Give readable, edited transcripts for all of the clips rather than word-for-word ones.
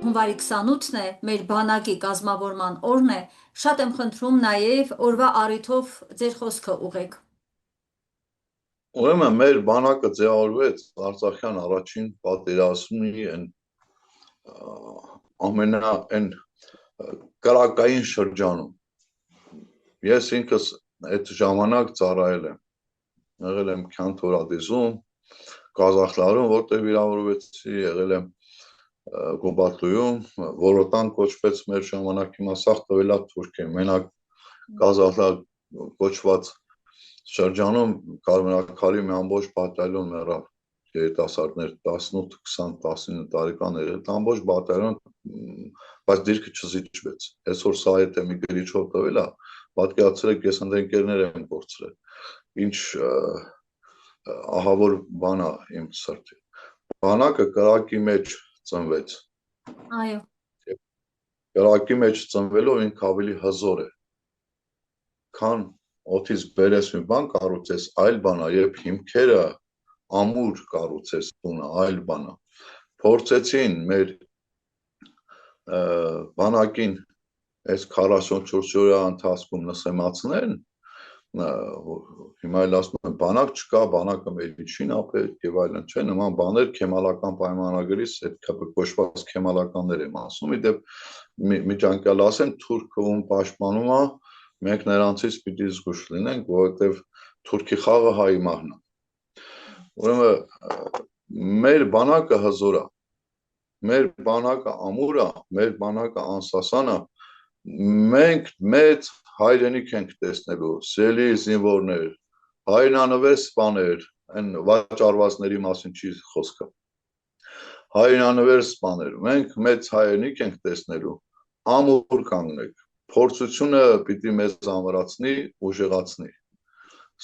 հունվարի 28-ն է, մեր բանակի կազմավորման օրն է, շատ եմ խնդրում նաև օրվա առիթով ձեր խոսքը ուղղեք։ Ուրեմն մեր բանակը ձևավորվեց Արցախյան առաջին պատերազմի այն կրակային շրջանում։ Ես ինքս այդ ժամանակ ծառայել եմ, եղել եմ Քյանթորադիզում, Կազախլարում, որտեղ վիրավորվեցի, եղել եմ Գոբատլույում, Որոտան կոչվեց մեր ժամանակ, հիմա սաղ տվելա Թուրքիա, մենակ Կազախլար կոչված շրջանում Կարմրաքարի մի ամբողջ բատալյոն մեռավ, երիտասարդներ 18, 20, 19 տարեկան էր, այդ ամբողջ բատալյոն, բայց դիրքը չզիջվեց։ Այսօր սա եթե մի գրիչով տվել է, պատկերացրեք, ես ընկերներ եմ կորցրել, ինչ ահավոր բան է իմ սրտին։ Բանակը կրակի մեջ ծնվեց։ Այո։ Կրակի մեջ ծնվելով ինքը ավելի հզոր է, քան օդից բերես մի բան կառուցես, այլ բան է, երբ հիմքերը ամուր կառուցես տունը, այլ բան է։ Փորձեցին մեր բանակին այս 44 օրյա ընթացքում նսեմացնեն, հիմա էլ ասում են բանակ չկա, բանակը մեր միջին է պետք եւ այլն, չէ, նման բաներ քեմալական պայմանագրից այդ կոչված քեմալականներ եմ ասում, իդեպ միջանկյալ ասեն թուրքը ում պաշտպանում է, մենք նրանցից պիտի զգուշ լինենք, որովհետեւ թուրքի խաղը հայի մահն է։ Ուրեմն մեր բանակը հզոր է, մեր բանակը ամուր է, մեր բանակը անսասան է, մենք մեծ հայրենիք ենք տեսնելու, սիրելի զինվորներ, հայրենանվեր սպաներ, այն վաճառվածների մասին չի խոսքը, հայրենանվեր սպաներ, մենք մեծ հայրենիք ենք տեսնելու, ամուր կանգնեք, փորձությունը պիտի մեզ ամրացնի, ուժեղացնի։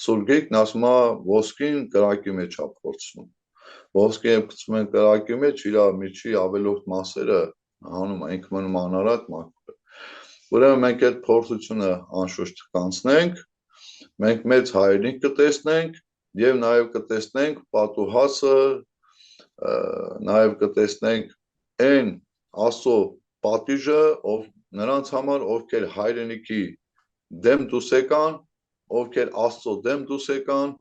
Սուրբ Գիրքն ասում է ոսկին կրակի մեջ է փորձվում, ոսկին երբ գցում են կրակի մեջ, իր միջի ավելորդ մասերը հանում է, ինքը մնում անարատ մաքուր է։ Ուրեմն մենք այդ փորձությունը անշուշտ կանցնենք, մենք մեծ հայրենիք կտեսնենք եւ նաեւ կտեսնենք պատուհասը, նաեւ կտեսնենք այն Աստծո պատիժը, ով նրանց համար, ովքեր հայրենիքի դեմ դուս եկան, ովքեր Աստծո դեմ դուս եկան,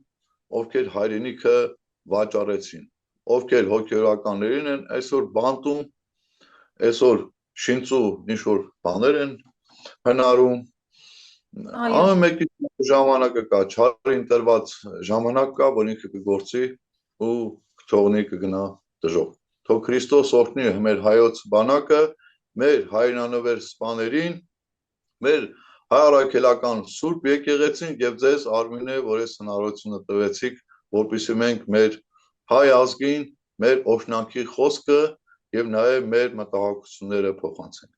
ովքեր հայրենիքը վաճառեցին, ովքեր հոգեորականներին են այսօր բանտում, այսօր շինծու ինչ-որ բաներ են հնարում, ամեն մեկի ժամանակը կա, չարին տրված ժամանակ կա, որ ինքը կգործի ու կթողնի կգնա դժոխք։ Թող Քրիստոս օրհնի մեր հայոց բանակը, մեր հայրենանվեր սպաներին, մեր հայ առաքելական Սուրբ եկեղեցին եւ ձեզ Արմինե, որ այս հնարավորությունը տվեցիք, որպեսզի մենք մեր հայ ազգին, մեր օրհնանքի խոսքը եւ նաեւ մեր մտահոգությունները փոխանցենք։